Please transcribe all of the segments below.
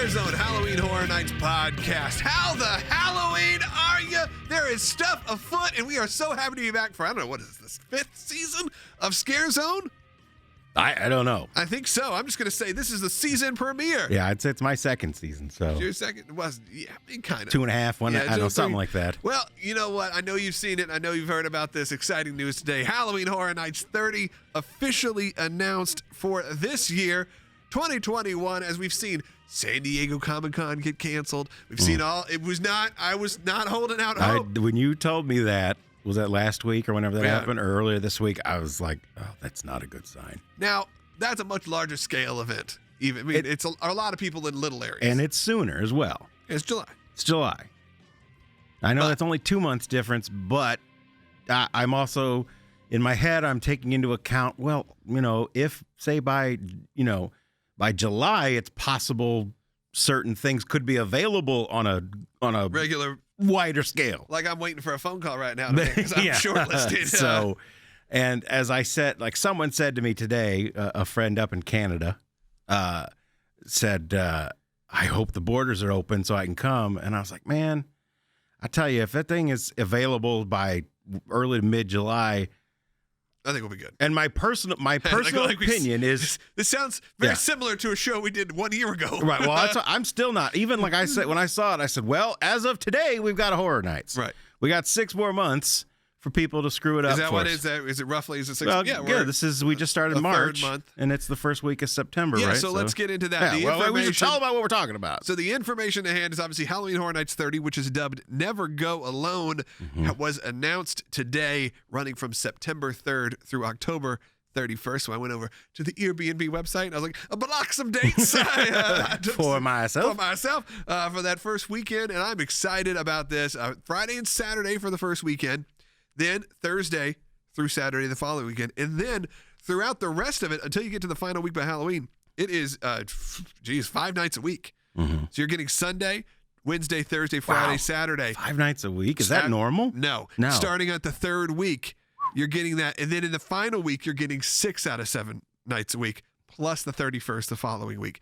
Scare Zone Halloween Horror Nights podcast. How the Halloween are you? There is stuff afoot, and we are so happy to be back for, I don't know, what is this, 5th season of Scare Zone? I don't know. I think so. I'm just going to say this is the season premiere. Yeah, I'd say it's my second season. So Your second was, yeah, I mean, kind of. 2.5, one, Yeah, I don't know, something like that. Well, you know what? I know you've seen it. I know you've heard about this exciting news today. Halloween Horror Nights 30 officially announced for this year, 2021, as we've seen San Diego Comic-Con get canceled. We've seen I was not holding out hope. When you told me that, was that last week or whenever that happened, or earlier this week, I was like, oh, that's not a good sign. Now, that's a much larger scale event. It's a lot of people in little areas. And it's sooner as well. It's July. It's July. I know that's only 2 months difference, but I'm also, in my head, I'm taking into account, well, if, say, by July, it's possible certain things could be available on a regular wider scale. Like I'm waiting for a phone call right now because I'm shortlisted. So, and as I said, like someone said to me today, a friend up in Canada said, I hope the borders are open so I can come. And I was like, man, I tell you, if that thing is available by early to mid-July, I think we'll be good. And my personal opinion is this sounds very similar to a show we did 1 year ago. Right. Well, I'm still not. Even like I said, when I saw it, I said, well, as of today, we've got a Horror Nights. Right. We got 6 more months for people to screw it up. Is that for what us. is that? Is it roughly? Is it 6? Well, we just started March, third month. And it's the first week of September, right? So let's get into that. Yeah, we should tell about what we're talking about. So the information at hand is obviously Halloween Horror Nights 30, which is dubbed Never Go Alone, was announced today, running from September 3rd through October 31st. So I went over to the Airbnb website and I was like, block some dates for myself for that first weekend. And I'm excited about this. Friday and Saturday for the first weekend. Then Thursday through Saturday the following weekend. And then throughout the rest of it, until you get to the final week by Halloween, it is, 5 nights a week. So you're getting Sunday, Wednesday, Thursday, Friday, Saturday. 5 nights a week? Is that normal? No. Starting at the third week, you're getting that. And then in the final week, you're getting 6 out of 7 nights a week, plus the 31st the following week.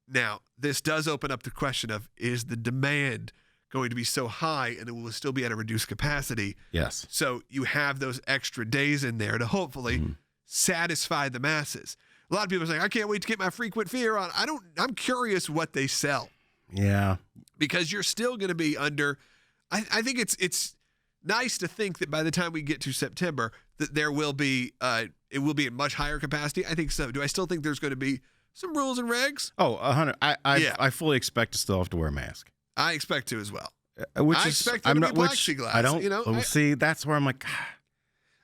Now, this does open up the question of, is the demand going to be so high and it will still be at a reduced capacity? Yes. So you have those extra days in there to hopefully satisfy the masses. A lot of people are saying, I can't wait to get my frequent fear on. I'm curious what they sell. Yeah. Because you're still going to be under, I think it's nice to think that by the time we get to September that there will be, it will be at much higher capacity. I think so. Do I still think there's going to be some rules and regs? Oh, 100. I fully expect to still have to wear a mask. I expect to as well. I expect it to be plexiglass. I don't. See, that's where I'm like,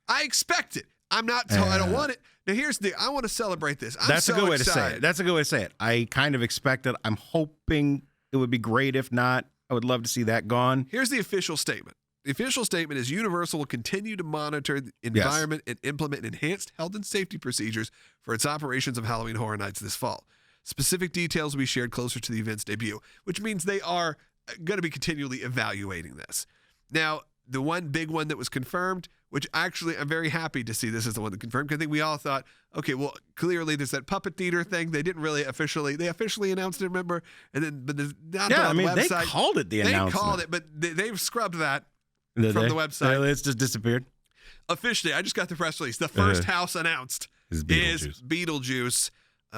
I expect it. I'm not. I don't want it. Now here's I want to celebrate this. That's a good way to say it. That's a good way to say it. I kind of expect it. I'm hoping it would be great. If not, I would love to see that gone. Here's the official statement. The official statement is Universal will continue to monitor the environment and implement enhanced health and safety procedures for its operations of Halloween Horror Nights this fall. Specific details will be shared closer to the event's debut, which means they are going to be continually evaluating this. Now, the one big one that was confirmed, which actually I'm very happy to see this is the one that confirmed, because I think we all thought, okay, well, clearly there's that puppet theater thing. They didn't really officially announced it, remember? And then, but there's not on the website. They called it the announcement. They called it, but they've scrubbed that from the website. It's just disappeared. Officially, I just got the press release. The first house announced is Beetlejuice.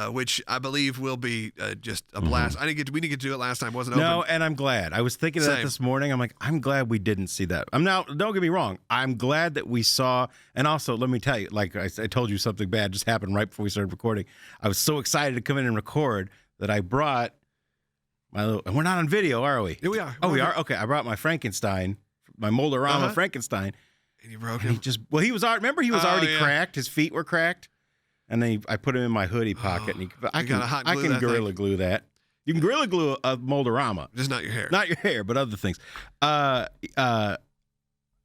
Which I believe will be just a blast. We didn't get to do it last time. It wasn't open. No, and I'm glad. I was thinking of that this morning. I'm like, I'm glad we didn't see that. Don't get me wrong. I'm glad that we saw, and also let me tell you, like I told you, something bad just happened right before we started recording. I was so excited to come in and record that I brought and we're not on video, are we? Yeah, we are. Oh, we are? Okay, I brought my Frankenstein, my Mold-A-Rama Frankenstein. And you broke him? He was already cracked. His feet were cracked. And then I put him in my hoodie pocket. And I can Gorilla Glue that. You can Gorilla Glue a Mold-A-Rama. Just not your hair. Not your hair, but other things. I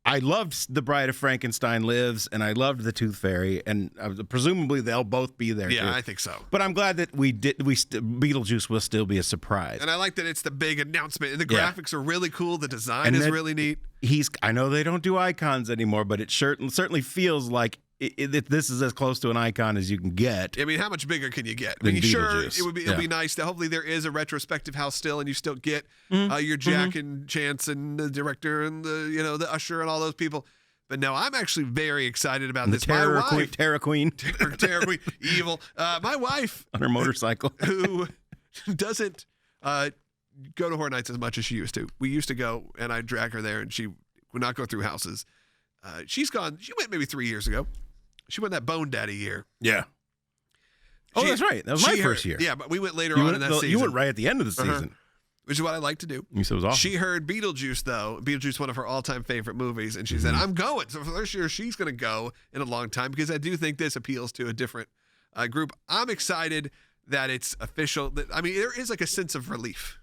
loved The Bride of Frankenstein Lives, and I loved The Tooth Fairy, and presumably they'll both be there, too. Yeah, I think so. But I'm glad that Beetlejuice will still be a surprise. And I like that it's the big announcement. And the graphics are really cool. The design is really neat. I know they don't do icons anymore, but it certainly feels like this is as close to an icon as you can get. I mean, how much bigger can you get? I Than mean, sure, Beetlejuice. it'll be nice that hopefully there is a retrospective house still, and you still get your Jack and Chance and the director and the usher and all those people. But no, I'm actually very excited about this. Terror Queen, Terror Queen, evil. My wife on her motorcycle, who doesn't go to Horror Nights as much as she used to. We used to go, and I'd drag her there, and she would not go through houses. She's gone. She went maybe 3 years ago. She went that Bone Daddy year. Yeah. That's right. That was my first year. Yeah, but we went later on in that season. You went right at the end of the season. Which is what I like to do. You said it was awesome. She heard Beetlejuice, though. Beetlejuice, one of her all-time favorite movies, and she said, I'm going. So for the first year, she's going to go in a long time because I do think this appeals to a different group. I'm excited that it's official. I mean, there is like a sense of relief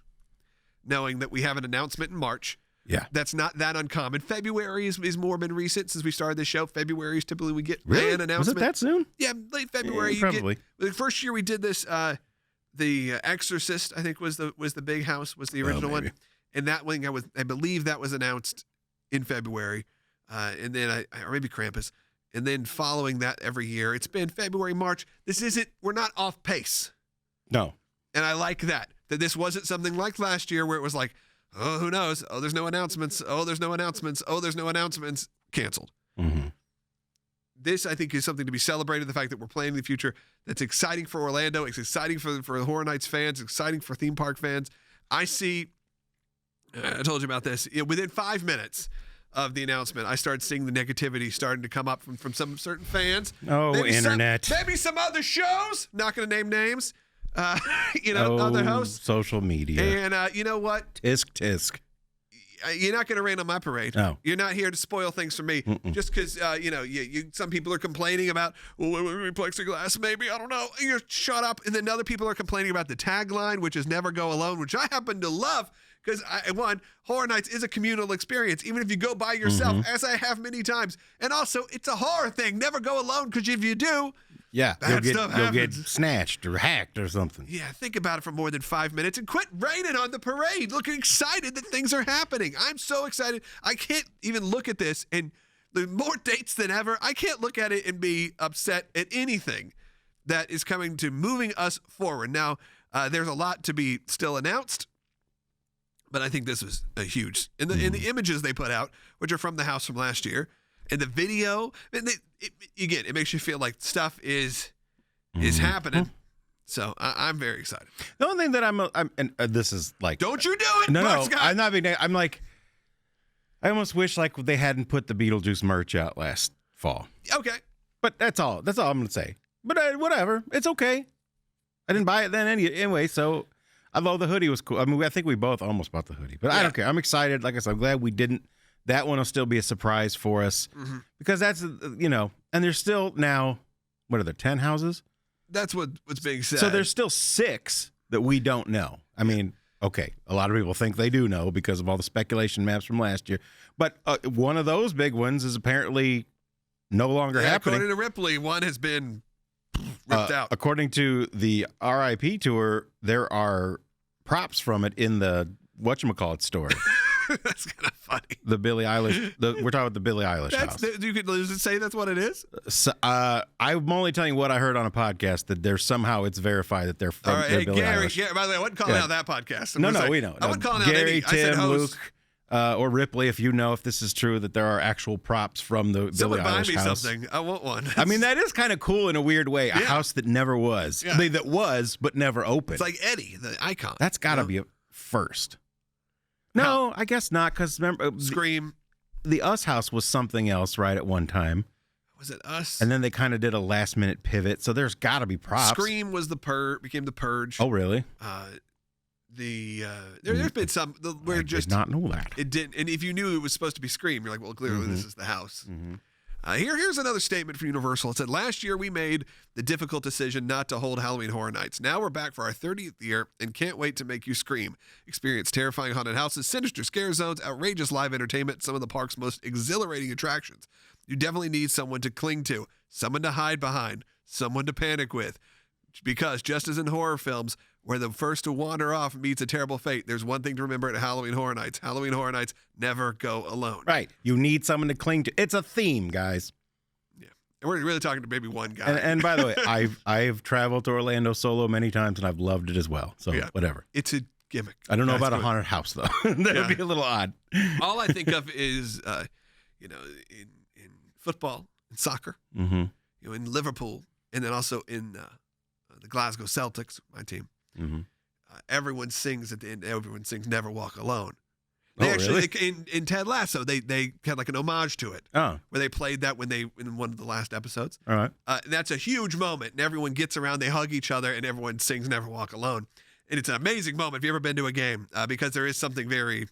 knowing that we have an announcement in March. Yeah. That's not that uncommon. February is more been recent since we started this show. February is typically we get really? an announcement. Was it that soon? Yeah, late February. Yeah, probably. The first year we did this, The Exorcist, I think, was the big house, was the original one. And that one, I believe that was announced in February. And then, or maybe Krampus. And then following that every year, it's been February, March. We're not off pace. No. And I like that this wasn't something like last year where it was like, oh, who knows? Oh, there's no announcements. Oh, there's no announcements. Oh, there's no announcements. Canceled. Mm-hmm. This, I think, is something to be celebrated, the fact that we're planning the future. That's exciting for Orlando. It's exciting for Horror Nights fans. It's exciting for theme park fans. I told you about this. Within 5 minutes of the announcement, I started seeing the negativity starting to come up from some certain fans. Oh, maybe internet. Maybe some other shows. Not going to name names. Other hosts. Social media. And you know what? Tisk. You're not going to rain on my parade. No. You're not here to spoil things for me. Just because, some people are complaining about, plexiglass, maybe, I don't know. You shut up. And then other people are complaining about the tagline, which is never go alone, which I happen to love because, Horror Nights is a communal experience, even if you go by yourself, as I have many times. And also, it's a horror thing. Never go alone because if you do, you'll get snatched or hacked or something. Yeah, think about it for more than 5 minutes and quit raining on the parade, looking excited that things are happening. I'm so excited. I can't even look at this, and there's more dates than ever. I can't look at it and be upset at anything that is coming to moving us forward. Now, there's a lot to be still announced, but I think this was a huge. In the images they put out, which are from the house from last year, and the video, it makes you feel like stuff is happening. So I'm very excited. The only thing that this is like, don't you do it? No, I'm not being. I'm like, I almost wish like they hadn't put the Beetlejuice merch out last fall. Okay, but that's all. That's all I'm gonna say. But whatever, it's okay. I didn't buy it then anyway. So, although the hoodie was cool. I mean, I think we both almost bought the hoodie, but I don't care. I'm excited. Like I said, I'm glad we didn't. That one will still be a surprise for us because that's, and there's still now, what are there, 10 houses? That's what's being said. So there's still 6 that we don't know. I mean, okay, a lot of people think they do know because of all the speculation maps from last year. But one of those big ones is apparently no longer happening. According to Ripley, one has been ripped out. According to the RIP tour, there are props from it in the whatchamacallit store. That's kind of funny. The Billie Eilish. We're talking about the Billie Eilish house. You could say that's what it is. So, I'm only telling you what I heard on a podcast that it's verified that they're from. All right, hey, Billie Gary. Eilish. Yeah, by the way, I wasn't calling out that podcast. No, we know. I wasn't calling out Gary, any. Tim, I said host. Luke, or Ripley. If you know if this is true, that there are actual props from the Billie Eilish house. Buy me something. I want one. I mean, that is kind of cool in a weird way. A house that never was. Yeah. That was, but never opened. It's like Eddie, the icon. That's got to be a first. No, I guess not, because remember, Scream. The Us house was something else, right, at one time. Was it Us? And then they kind of did a last-minute pivot, so there's got to be props. Scream was became the Purge. Oh, really? There's been some where I did not know that. It didn't, and if you knew it was supposed to be Scream, you're like, well, clearly this is the house. Here's another statement from Universal. It said, last year we made the difficult decision not to hold Halloween Horror Nights. Now we're back for our 30th year and can't wait to make you scream. Experience terrifying haunted houses, sinister scare zones, outrageous live entertainment, some of the park's most exhilarating attractions. You definitely need someone to cling to, someone to hide behind, someone to panic with. Because just as in horror films, where the first to wander off meets a terrible fate, there's one thing to remember at Halloween Horror Nights. Halloween Horror Nights never go alone. Right. You need someone to cling to. It's a theme, guys. Yeah. And we're really talking to maybe one guy. And by the way, I've traveled to Orlando solo many times, and I've loved it as well. So whatever. It's a gimmick. I don't know about a haunted house, though. That would be a little odd. All I think of is, in football and soccer, in Liverpool, and then also in the Glasgow Celtics, my team. Everyone sings at the end. Everyone sings "Never Walk Alone." They actually in Ted Lasso, they had like an homage to it. Oh, where they played that in one of the last episodes. All right, that's a huge moment, and everyone gets around, they hug each other, and everyone sings "Never Walk Alone." And it's an amazing moment if you've ever been to a game, because there is something very,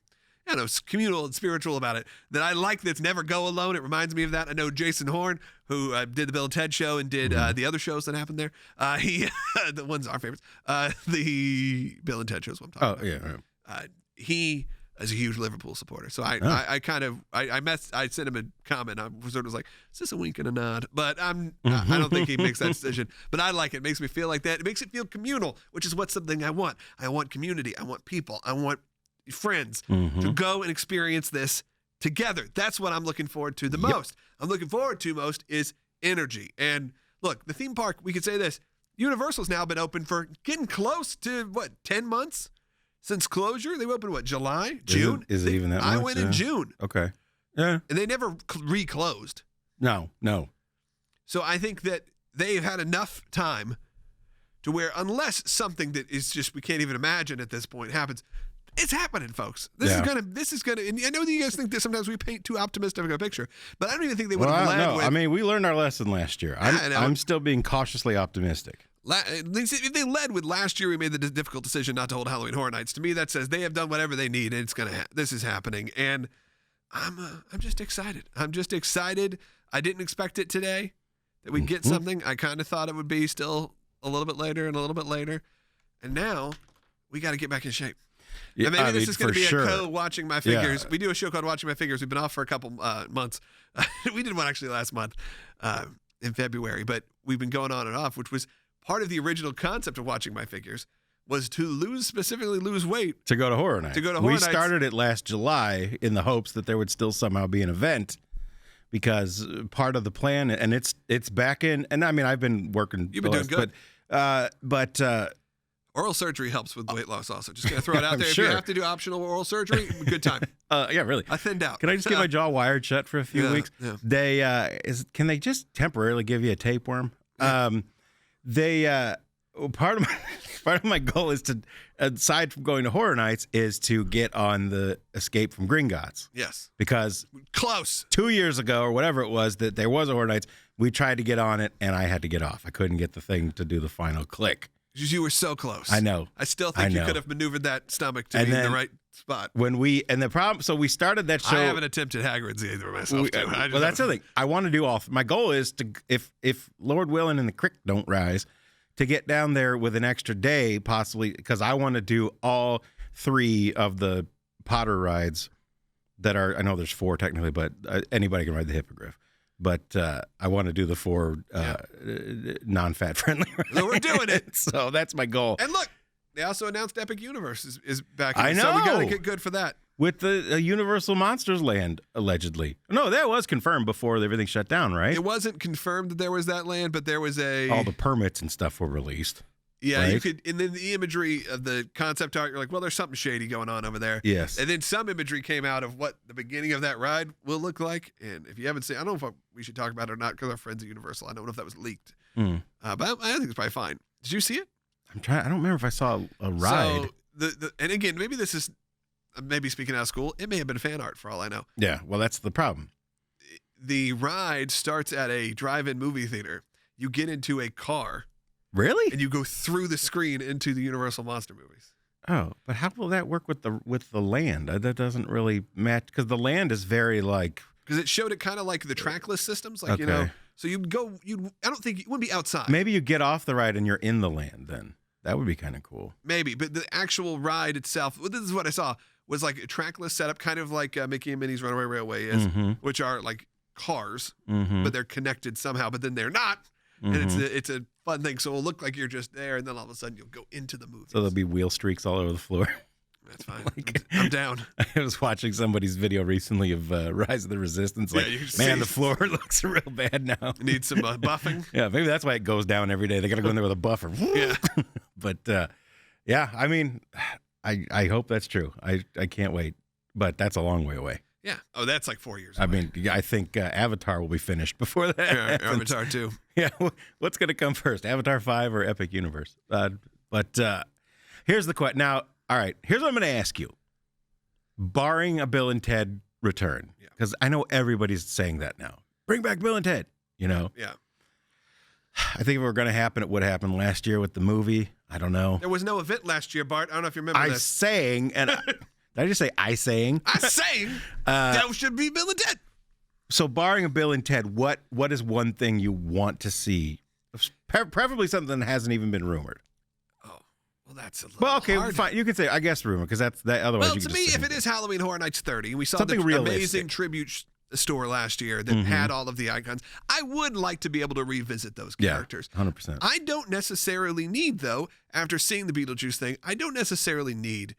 communal and spiritual about it that I like. That's Never Go Alone. It reminds me of that. I know Jason Horn, who did the Bill and Ted show and did the other shows that happened there. He, the ones our favorites, the Bill and Ted shows. What I'm talking about. Right. He is a huge Liverpool supporter, so I sent him a comment. I was like, "Is this a wink and a nod?" But I don't think he makes that decision. But I like it. It makes me feel like that. It makes it feel communal, which is something I want. I want community. I want people. I want friends to go and experience this together. That's what I'm looking forward to the most. I'm looking forward to most is energy. And look, the theme park, we could say this, Universal's now been open for getting close to 10 months since closure. They opened July, June? Is it even that much? I went in June. Okay. Yeah. And they never reclosed. No. So I think that they've had enough time to where, unless something that is just we can't even imagine at this point happens, it's happening, folks. This is gonna. And I know that you guys think that sometimes we paint too optimistic of a picture, but I don't even think they would have led with. I mean, we learned our lesson last year. I'm still being cautiously optimistic. If they led with last year, we made the difficult decision not to hold Halloween Horror Nights. To me, that says they have done whatever they need, and it's gonna. This is happening, and I'm just excited. I'm just excited. I didn't expect it today that we'd get something. I kind of thought it would be still a little bit later and a little bit later, and now we got to get back in shape. Yeah, and maybe this is going to be a co-watching my figures. Yeah. We do a show called Watching My Figures. We've been off for a couple months. We did one actually last month in February, but we've been going on and off, which was part of the original concept of Watching My Figures was to specifically lose weight. To go to Horror Nights. We started it last July in the hopes that there would still somehow be an event, because part of the plan, and it's back in, and I mean, I've been working. You've been doing good. But oral surgery helps with weight loss also. Just going to throw it out there. Sure. If you have to do optional oral surgery, good time. Yeah, really. I thinned out. Can I just get my jaw wired shut for a few weeks? Yeah. Can they just temporarily give you a tapeworm? Yeah. Part of my goal is to, aside from going to Horror Nights, is to get on the Escape from Gringotts. Yes. Because close 2 years ago or whatever it was that there was a Horror Nights, we tried to get on it and I had to get off. I couldn't get the thing to do the final click. You were so close. I know. I still think you could have maneuvered that stomach to be in the right spot. So we started that show. I haven't attempted Hagrid's either myself. Well, that's the thing. I want to do all. My goal is to, if Lord willing and the creek don't rise, to get down there with an extra day, possibly, because I want to do all 3 of the Potter rides that are. I know there's 4 technically, but anybody can ride the Hippogriff. But I want to do the 4 non-fat friendly rides. So we're doing it. So that's my goal. And look, they also announced Epic Universe is back. I know. So we got to get good for that. With the Universal Monsters Land, allegedly. No, that was confirmed before everything shut down, right? It wasn't confirmed that there was that land, but there was all the permits and stuff were released. Yeah, right? You could, and then the imagery of the concept art, you're like, well, there's something shady going on over there. Yes. And then some imagery came out of what the beginning of that ride will look like. And if you haven't seen, I don't know if we should talk about it or not, because our friends at Universal, I don't know if that was leaked. But I think it's probably fine. Did you see it? I don't remember if I saw a ride. So and again, maybe this is maybe speaking out of school. It may have been fan art for all I know. Yeah. Well, that's the problem. The ride starts at a drive-in movie theater. You get into a car. Really? And you go through the screen into the Universal Monster movies. Oh, but how will that work with the land? That doesn't really match, because the land is very because it showed it kind of like the trackless systems, like So you'd go. I don't think it wouldn't be outside. Maybe you get off the ride and you're in the land. Then that would be kind of cool. Maybe, but the actual ride itself. Well, this is what I saw was like a trackless setup, kind of like Mickey and Minnie's Runaway Railway is, which are like cars, but they're connected somehow. But then they're not. And it's a fun thing. So it'll look like you're just there, and then all of a sudden you'll go into the movie. So there'll be wheel streaks all over the floor. That's fine. I'm down. I was watching somebody's video recently of Rise of the Resistance. Like, man, the floor looks real bad now. Need some buffing. Yeah, maybe that's why it goes down every day. They got to go in there with a buffer. Yeah. But, yeah, I mean, I hope that's true. I can't wait. But that's a long way away. Yeah. Oh, that's like 4 years away. I mean, I think Avatar will be finished before that. Yeah, Avatar 2. Yeah. What's going to come first, Avatar 5 or Epic Universe? But here's the question. Now, all right, here's what I'm going to ask you. Barring a Bill and Ted return, because I know everybody's saying that now. Bring back Bill and Ted, you know? Yeah. I think if it were going to happen, it would happen last year with the movie. I don't know. There was no event last year, Bart. I don't know if you remember this. Saying, and did I just say I saying? I saying that should be Bill and Ted. So barring a Bill and Ted, what is one thing you want to see? Preferably something that hasn't even been rumored. Oh, well, that's a little hard. Fine. You could say, I guess, rumor, because that's that. Otherwise, well, to me, if it is Halloween Horror Nights 30, and we saw something the realistic. amazing tribute store last year that had all of the icons, I would like to be able to revisit those characters. 100%. I don't necessarily need, though, after seeing the Beetlejuice thing, I don't necessarily need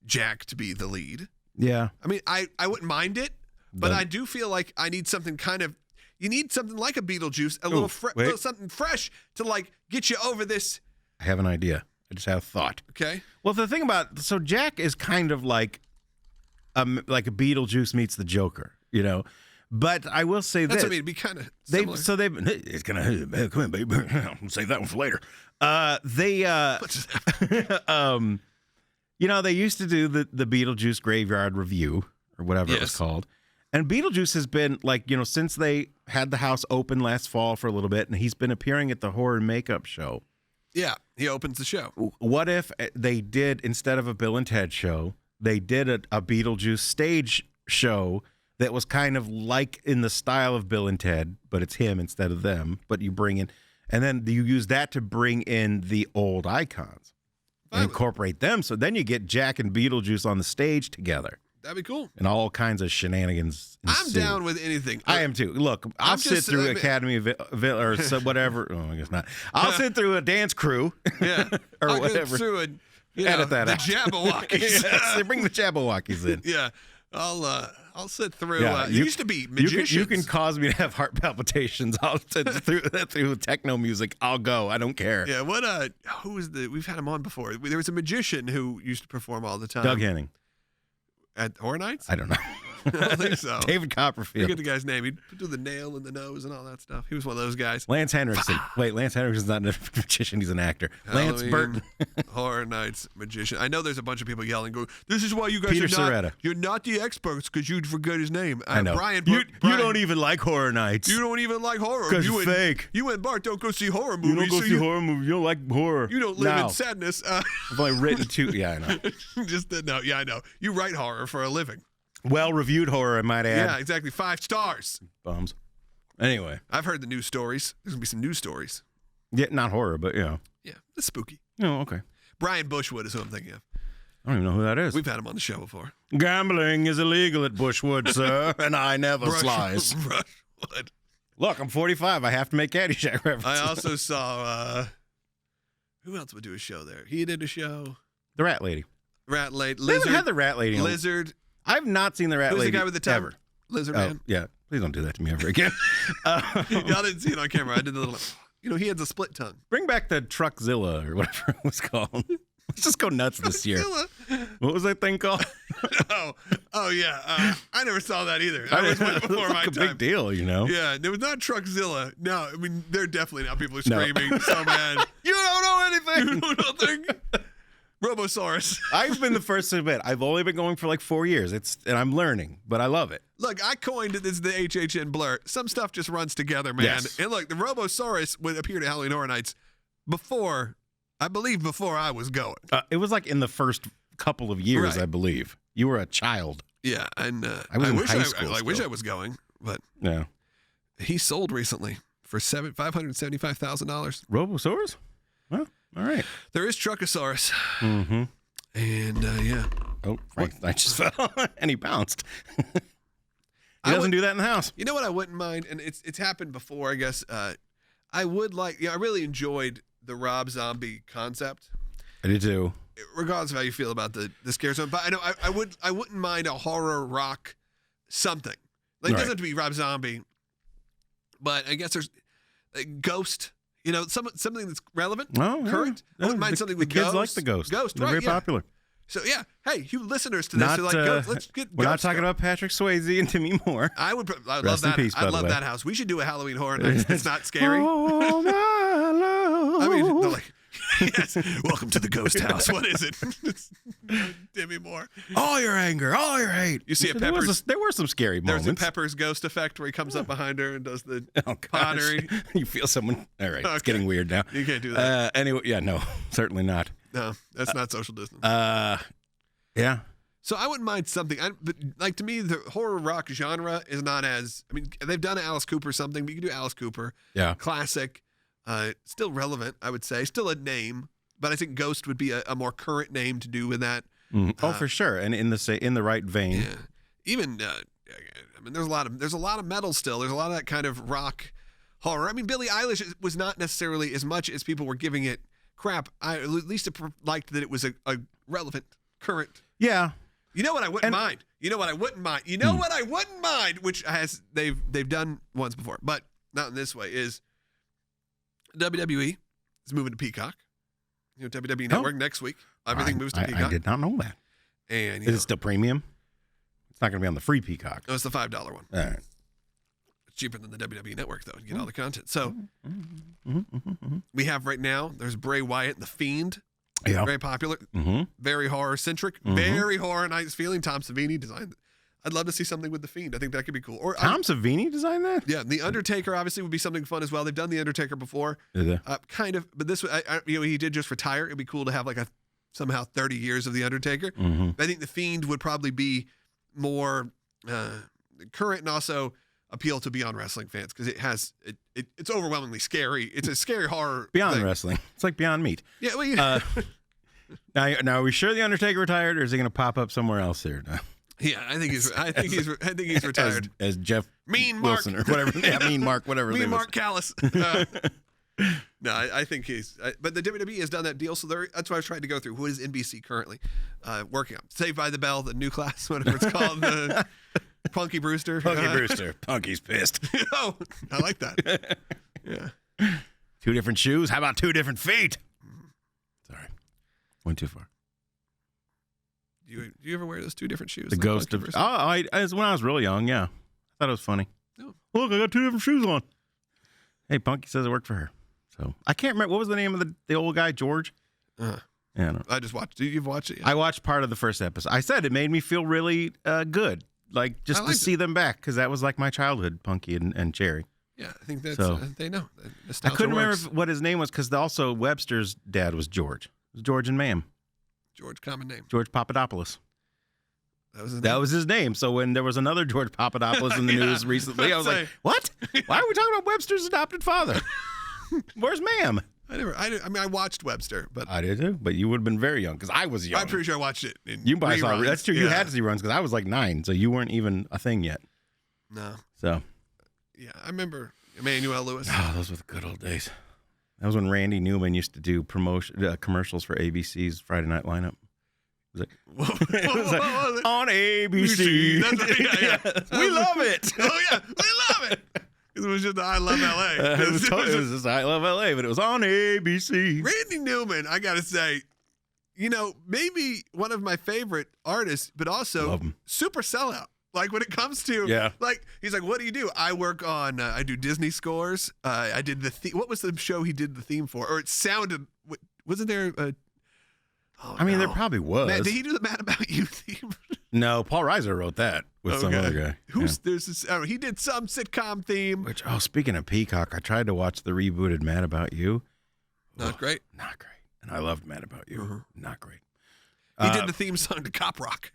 Jack to be the lead. Yeah. I mean, I wouldn't mind it, but I do feel like I need something you need something like a Beetlejuice, a little something fresh to like get you over this. I have an idea. I just have a thought. Okay. Well, the thing about, so Jack is kind of like a Beetlejuice meets the Joker, you know? But I will say that's this. What I mean, it'd be kind of similar. It's going to, come on, baby. I'll save that one for later. You know, they used to do the Beetlejuice Graveyard Review or whatever it was called. And Beetlejuice has been like, you know, since they had the house open last fall for a little bit, and he's been appearing at the horror and makeup show. Yeah, he opens the show. What if they did, instead of a Bill and Ted show, they did a Beetlejuice stage show that was kind of like in the style of Bill and Ted, but it's him instead of them. But you bring in, and then you use that to bring in the old icons and incorporate them. So then you get Jack and Beetlejuice on the stage together. That'd be cool. And all kinds of shenanigans ensue. I'm down with anything. I am too. Look, I'll sit through Academy of or whatever. Oh, I guess not. I'll sit through a dance crew. Yeah. or I'll whatever. Go through edit that the out. Jabberwockies. Yes, they bring the Jabberwockies in. Yeah. I'll sit through. Yeah, you used to be magicians. You can cause me to have heart palpitations. I'll sit through techno music. I'll go. I don't care. Yeah. What? Who was we've had him on before. There was a magician who used to perform all the time. Doug Henning. At Horror Nights? I don't know. I don't think so. David Copperfield. I forget the guy's name. He'd do the nail in the nose and all that stuff. He was one of those guys. Lance Henriksen. Wait, Lance Henriksen's not a magician. He's an actor. Halloween, Lance Burton. Horror Nights magician. I know there's a bunch of people yelling, "Go! This is why you guys Peter are not. Serretta. You're not the experts because you'd forget his name." I know. Brian. You don't even like Horror Nights. You don't even like horror. Because you're fake. You and Bart don't go see horror movies. You don't go see horror movies. You don't like horror. You don't live in sadness. I've only written two. Yeah, I know. Yeah, I know. You write horror for a living. Well-reviewed horror, I might add. Yeah, exactly. 5 stars. Bums. Anyway. I've heard the news stories. There's going to be some news stories. Yeah, not horror, but, Yeah, it's spooky. Oh, okay. Brian Bushwood is who I'm thinking of. I don't even know who that is. We've had him on the show before. Gambling is illegal at Bushwood, sir, and I never slice. Brushwood. Look, I'm 45. I have to make Caddyshack references. I also saw, who else would do a show there? He did a show. The Rat Lady. Rat Lady. Lizard. Lizard. They had the Rat Lady. Lizard. I've not seen the Rat Lady. Who's the guy with the tongue? Ever. Lizard Man. Yeah. Please don't do that to me ever again. I didn't see it on camera. I did the little, he had the split tongue. Bring back the Truckzilla or whatever it was called. Let's just go nuts this year. What was that thing called? oh yeah. I never saw that either. I was went before my time. It's a big deal, you know? Yeah, it was not Truckzilla. No, I mean, they're definitely now people are screaming so mad. You don't know anything. You know nothing. Robosaurus. I've been the first to admit I've only been going for like 4 years. And I'm learning, but I love it. Look, I coined it as the HHN blur. Some stuff just runs together, man. Yes. And look, the Robosaurus would appear to Halloween Horror Nights before I was going. It was like in the first couple of years, right. I believe. You were a child. Yeah, and I was in high school. I wish I was going, but yeah, he sold recently for $575,000. Robosaurus? Well, all right. There is Truckosaurus. Mm-hmm. And yeah. Oh, right. I just fell and he bounced. He doesn't do that in the house. You know what I wouldn't mind, and it's happened before, I guess. I would like. I really enjoyed the Rob Zombie concept. I did too. regardless of how you feel about the scare zone, but I know I wouldn't mind a horror rock something. Like it doesn't have to be Rob Zombie, but I guess there's Ghost. You know, something that's relevant, current. I wouldn't mind something with kids Ghost. like the Ghost. They're right? very popular. So yeah, hey, you listeners to this, are like, let's get. We're not talking about Patrick Swayze and Demi Moore. I love that. Peace, I love that house. We should do a Halloween Horror Nights that's not scary. Oh my love. I mean, they're like, yes, welcome to the ghost house. What is it? It's Demi Moore. All your anger, all your hate. You see a Pepper's. There were some scary moments. There's a Pepper's ghost effect where he comes up behind her and does the pottery. You feel someone. All right, it's getting weird now. You can't do that. Anyway, yeah, no, certainly not. No, that's not social distance. Yeah. So I wouldn't mind something. But like to me, the horror rock genre is not as. I mean, they've done Alice Cooper something, but you can do Alice Cooper. Yeah. Classic. Still relevant, I would say. Still a name, but I think Ghost would be a more current name to do with that. Oh, for sure, and in the right vein. Yeah. Even I mean, there's a lot of metal still. There's a lot of that kind of rock horror. I mean, Billie Eilish was not necessarily as much as people were giving it crap. I at least liked that it was a relevant, current. Yeah. You know what I wouldn't mind? You know what I wouldn't mind? You know what I wouldn't mind? Which they've done once before, but not in this way. Is WWE is moving to Peacock. You know, WWE Network next week. Everything moves to Peacock. I did not know that. And is it still premium? It's not going to be on the free Peacock. No, it's the $5 one. All right. It's cheaper than the WWE Network, though. You get all the content. So we have right now, there's Bray Wyatt and the Fiend. Yeah. Very popular. Very horror-centric. Very Horror Nights feeling. Tom Savini designed it. I'd love to see something with the Fiend. I think that could be cool. Or Tom Savini designed that? Yeah. The Undertaker obviously would be something fun as well. They've done the Undertaker before. Kind of. But this, he did just retire. It'd be cool to have like somehow 30 years of the Undertaker. I think the Fiend would probably be more current and also appeal to Beyond Wrestling fans because it's overwhelmingly scary. It's a scary horror Beyond thing. Wrestling. It's like Beyond Meat. Yeah. Well, now, are we sure the Undertaker retired, or is he going to pop up somewhere else here? No. Yeah, I think he's retired. As Jeff Mean Mark Wilson or whatever. Yeah, Mean Mark, whatever. Mean Mark Callis. No, I think but the WWE has done that deal, so that's why I was trying to go through. Who is NBC currently working on? Saved by the Bell, the new class, whatever it's called. The Punky Brewster. Brewster. Punky's pissed. Oh, I like that. Yeah. 2 different shoes. How about 2 different feet? Sorry, went too far. Do you ever wear those 2 different shoes? The ghost of... when I was real young, yeah. I thought it was funny. Oh. Look, I got 2 different shoes on. Hey, Punky says it worked for her. So I can't remember. What was the name of the old guy, George? Yeah, I just watched. You've watched it yet? I watched part of the first episode. I said it made me feel really good. Like, just to see them back, because that was like my childhood, Punky and Jerry. Yeah, I think that's... So, they know. I couldn't remember what his name was, because also Webster's dad was George. It was George and Ma'am. George, common name. George Papadopoulos. That was his name. So when there was another George Papadopoulos in the news recently, I was like, what? Why are we talking about Webster's adopted father? Where's Ma'am? I mean, I watched Webster, but I did too. But you would have been very young because I was young. I'm pretty sure I watched it. You probably saw it. That's true. Yeah. You had to see runs because I was like 9, so you weren't even a thing yet. No. So. Yeah, I remember Emmanuel Lewis. Oh, those were the good old days. That was when Randy Newman used to do commercials for ABC's Friday Night Lineup. It was like, on ABC. We love it. Oh yeah, we love it. It was just I Love LA. It was just I Love LA, but it was on ABC. Randy Newman, I gotta say, maybe one of my favorite artists, but also super sellout. Like when it comes to, like, he's like, what do you do? I work on, I do Disney scores. I did what was the show he did the theme for? Or it sounded, wasn't there a, there probably was. Did he do the Mad About You theme? No, Paul Reiser wrote that with some other guy. There's this, he did some sitcom theme. Speaking of Peacock, I tried to watch the rebooted Mad About You. Not great. Not great. And I loved Mad About You. Not great. He did the theme song to Cop Rock.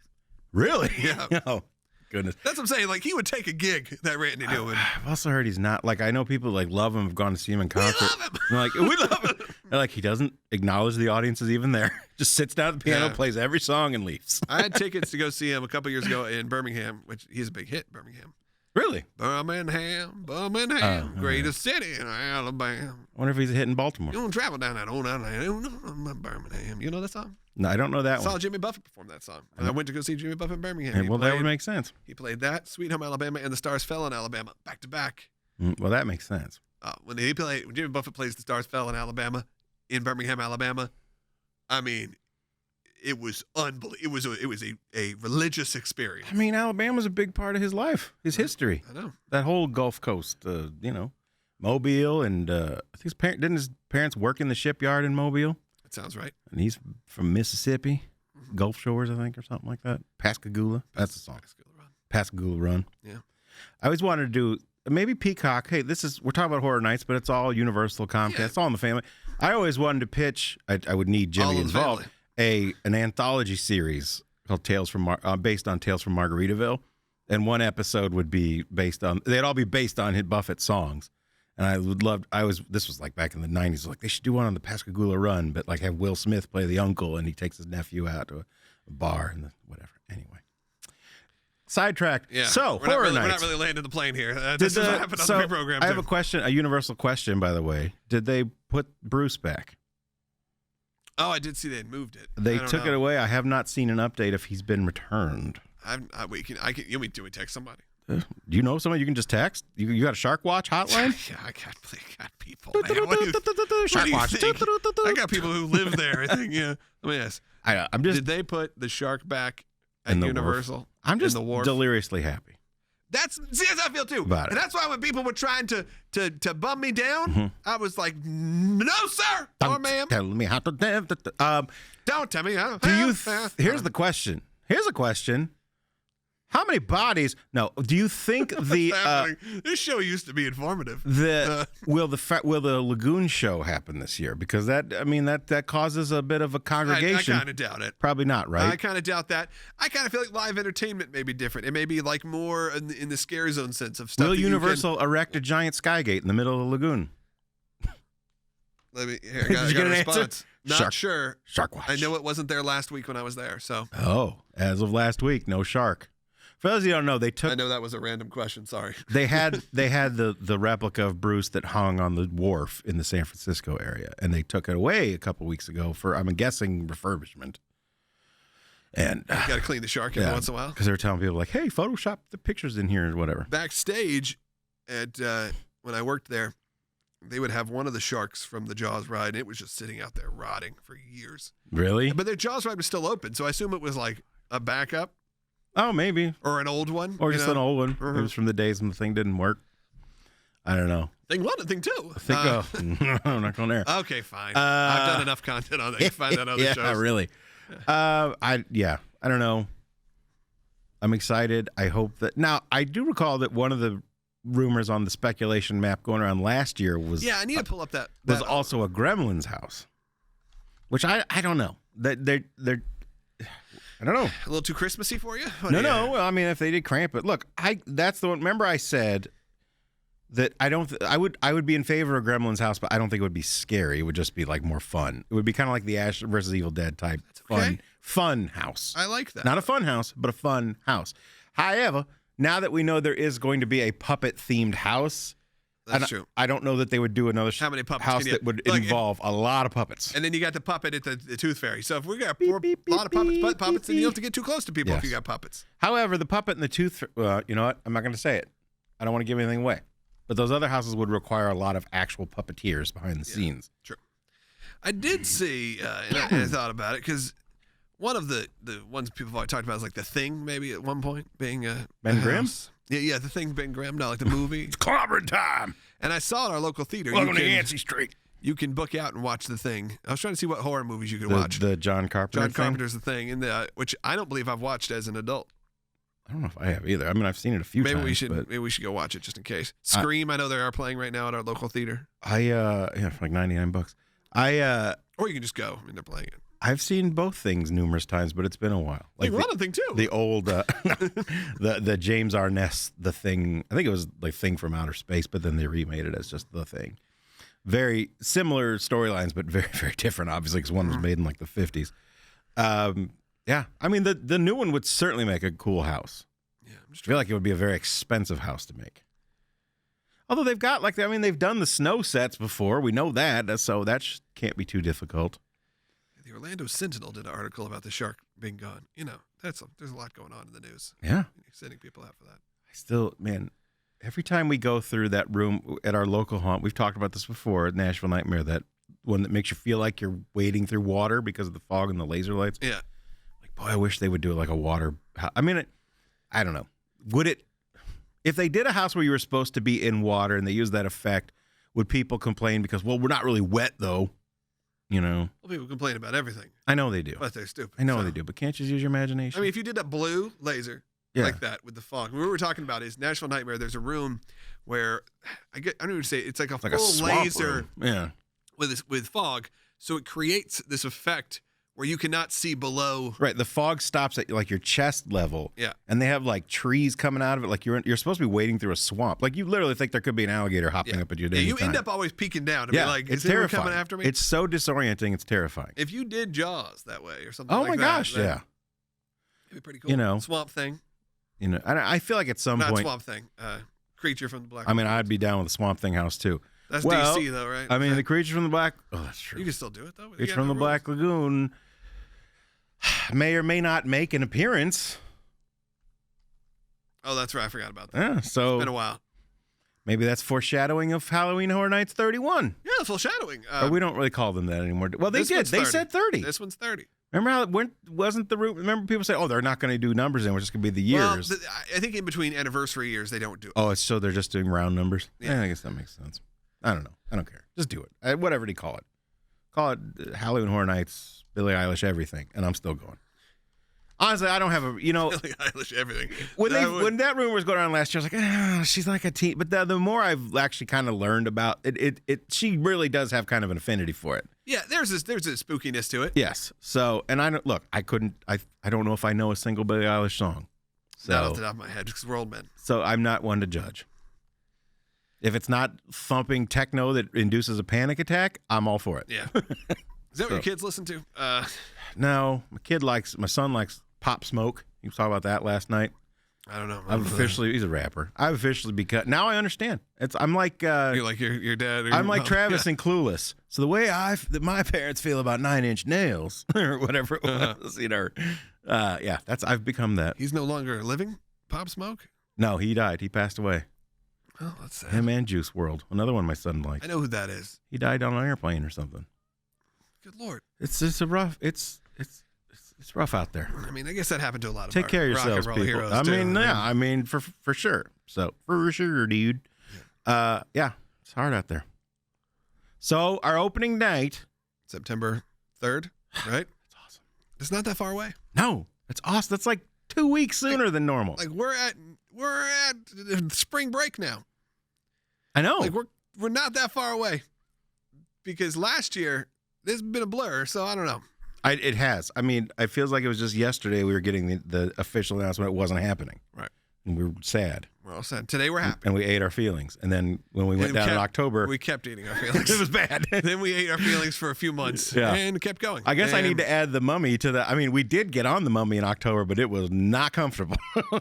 Really? Yeah. Oh, goodness. That's what I'm saying. Like, he would take a gig, that Randy Newman. I've also heard he's not, like, I know people, like, love him, have gone to see him in concert. We love him. They're like, we love him. They're like, he doesn't acknowledge the audience is even there. Just sits down at the piano, plays every song, and leaves. I had tickets to go see him a couple years ago in Birmingham, which he's a big hit in Birmingham. Really? Birmingham, greatest city in Alabama. I wonder if he's hitting Baltimore. You don't travel down that old Birmingham. You know that song? No, I don't know that I one. saw Jimmy Buffett perform that song. And I went to go see Jimmy Buffett in Birmingham. Well, that would make sense. He played that, Sweet Home Alabama, and The Stars Fell in Alabama, back to back. Well, that makes sense. When Jimmy Buffett plays The Stars Fell in Alabama, in Birmingham, Alabama, I mean, it was unbelievable. It was a religious experience. I mean, Alabama's a big part of his life, his history. I know. That whole Gulf Coast, Mobile, and I think didn't his parents work in the shipyard in Mobile? That sounds right. And he's from Mississippi, Gulf Shores, I think, or something like that. Pascagoula. That's the song. Pascagoula Run. Yeah. I always wanted to do maybe Peacock. Hey, we're talking about Horror Nights, but it's all Universal, Comcast. It's all in the family. I always wanted to pitch. I would need Jimmy involved. An anthology series called based on Tales from Margaritaville, and one episode would be they'd all be based on Buffett songs. And I would love. This was like back in the 90s. Like they should do one on the Pascagoula Run, but like have Will Smith play the uncle, and he takes his nephew out to a bar and whatever. Anyway, sidetracked. Yeah. So Horror Nights. We're not really landing the plane here. This is what happened on the program. I have a question, a universal question, by the way. Did they put Bruce back? Oh, I did see they had moved it. They took it away. I have not seen an update if he's been returned. Do we text somebody? Do you know somebody you can just text? You got a Shark Watch hotline? Yeah, I got people. Man. Shark Watch. I got people who live there. I think. Yeah. Let me ask. Did they put the shark back at Universal? I'm just deliriously happy. That's how I feel too. And that's why when people were trying to bum me down, I was like, no, sir, or ma'am. Tell me how to. Don't tell me how. Here's the question. Here's a question. How many bodies? No. Do you think this show used to be informative? Will the Lagoon show happen this year? Because that causes a bit of a congregation. I kind of doubt it. Probably not, right? I kind of doubt that. I kind of feel like live entertainment may be different. It may be like more in the scare zone sense of stuff. Will Universal erect a giant Skygate in the middle of the lagoon? I got a response. Not sure. Shark Watch. I know it wasn't there last week when I was there. So. Oh, as of last week, no shark. For those of you who don't know, I know that was a random question. Sorry. They had the replica of Bruce that hung on the wharf in the San Francisco area, and they took it away a couple weeks ago for, I'm guessing, refurbishment. And you got to clean the shark every once in a while because they were telling people like, "Hey, Photoshop the pictures in here or whatever." Backstage, when I worked there, they would have one of the sharks from the Jaws ride, and it was just sitting out there rotting for years. Really? But their Jaws ride was still open, so I assume it was like a backup. Oh, maybe. Or an old one. Or just an old one. It was from the days when the thing didn't work. I don't know. Thing one and thing two. I'm not going there. Okay, fine. I've done enough content on that. You can find that on other shows. Yeah, really. I don't know. I'm excited. I hope that. Now, I do recall that one of the rumors on the speculation map going around last year was. Yeah, I need to pull up that. Was also a Gremlins house. Which I don't know. They're I don't know. A little too Christmassy for you? No. Well, I mean, if they did cramp it, look, that's the one. Remember, I said that I would be in favor of Gremlin's house, but I don't think it would be scary. It would just be like more fun. It would be kind of like the Ash versus Evil Dead type fun house. I like that. Not a fun house, but a fun house. However, now that we know there is going to be a puppet themed house. That's true. I don't know that they would do another How many puppets house that would involve a lot of puppets. And then you got the puppet at the Tooth Fairy. So if we got a lot of puppets, then you don't have to get too close to people if you got puppets. However, the puppet and the Tooth you know what? I'm not going to say it. I don't want to give anything away. But those other houses would require a lot of actual puppeteers behind the scenes. True. I did see, and I thought about it, because one of the ones people have always talked about is like The Thing, maybe at one point, being Ben Grimm? Yeah, The Thing, Ben Grimm, not like the movie. It's clobbering time. And I saw it at our local theater. Welcome to Yancey Street. You can book out and watch The Thing. I was trying to see what horror movies you could watch. The John Carpenter John Carpenter's The Thing, which I don't believe I've watched as an adult. I don't know if I have either. I mean, I've seen it a few times. Maybe we should go watch it just in case. Scream, I know they are playing right now at our local theater. For like $99. Or you can just go. I mean, they're playing it. I've seen both things numerous times, but it's been a while. Like the Thing too. The old, the James Arness, The Thing. I think it was like Thing from Outer Space, but then they remade it as just The Thing. Very similar storylines, but very, very different, obviously, because one was made in like the 50s. Yeah, I mean, the new one would certainly make a cool house. Yeah, I'm just I feel like it would be a very expensive house to make. Although they've got they've done the snow sets before. We know that, so that can't be too difficult. The Orlando Sentinel did an article about the shark being gone. There's a lot going on in the news. Yeah. Sending people out for that. I still, man, every time we go through that room at our local haunt, we've talked about this before, Nashville Nightmare, that one that makes you feel like you're wading through water because of the fog and the laser lights. Yeah. Like, boy, I wish they would do it like a water. I mean, I don't know. Would it, if they did a house where you were supposed to be in water and they used that effect, would people complain because, well, we're not really wet though? Well, people complain about everything. I know they do. But they're stupid. I know they do, but can't you just use your imagination? I mean, if you did a blue laser like that with the fog, what we were talking about is Nashville Nightmare. There's a room where I don't even say it's like a full laser with fog, so it creates this effect where you cannot see below. Right, the fog stops at like your chest level. Yeah, and they have like trees coming out of it. Like you're supposed to be wading through a swamp. Like you literally think there could be an alligator hopping up at you. You end up always peeking down to be like, "Is anyone coming after me?" It's so disorienting. It's terrifying. If you did Jaws that way or something, oh my gosh, yeah, it'd be pretty cool. Swamp Thing. I feel like at some point, Swamp Thing, Creature from the Black. I mean, I'd be down with the Swamp Thing house too. That's DC though, right? I mean, the Creature from the Black. Oh, that's true. You can still do it though. Creature from the Black Lagoon may or may not make an appearance. Oh, that's right. I forgot about that. Yeah, so it's been a while. Maybe that's foreshadowing of Halloween Horror Nights 31. Yeah, foreshadowing. But we don't really call them that anymore. Well, they did. They said 30. This one's 30. Remember how it wasn't the root? Remember people say, "Oh, they're not going to do numbers in, which is going to be the years." Well, I think in between anniversary years they don't do it. Oh, so they're just doing round numbers. Yeah, I guess that makes sense. I don't know. I don't care. Just do it. Whatever they call it. Call it Halloween Horror Nights, Billie Eilish, everything, and I'm still going. Honestly, I don't have a, Billie Eilish, everything. When that rumor was going on last year, I was like, she's like a teen. But the more I've actually kind of learned about it, she really does have kind of an affinity for it. Yeah, there's a spookiness to it. Yes. So, and I don't know if I know a single Billie Eilish song. So, not off the top of my head, because we're old men. So I'm not one to judge. If it's not thumping techno that induces a panic attack, I'm all for it. Yeah. Is that what your kids listen to? No, my son likes Pop Smoke. You talked about that last night. I don't know. He's a rapper. I've officially become, now I understand. I'm like, you're like your dad. Or I'm like Travis and Clueless. So the way my parents feel about 9 Inch Nails or whatever it was, I've become that. He's no longer living, Pop Smoke? No, he died. He passed away. Oh, that's sad. Him and Juice WRLD. Another one my son liked. I know who that is. He died on an airplane or something. Good Lord. It's rough out there. I mean, I guess that happened to a lot of Take care of yourselves, people. Heroes I mean, for sure. So for sure, dude. It's hard out there. So our opening night, September 3rd, right? It's awesome. It's not that far away. No, it's awesome. That's like 2 weeks sooner than normal. Like we're at spring break now. I know. Like we're not that far away. Because last year this has been a blur, so I don't know. It has. I mean, it feels like it was just yesterday we were getting the official announcement it wasn't happening. Right. And we were sad. We're all sad. Today we're happy. And we ate our feelings. And then when we went down in October, we kept eating our feelings. It was bad. Then we ate our feelings for a few months and kept going. I guess I need to add the Mummy to that. I mean, we did get on the Mummy in October, but it was not comfortable.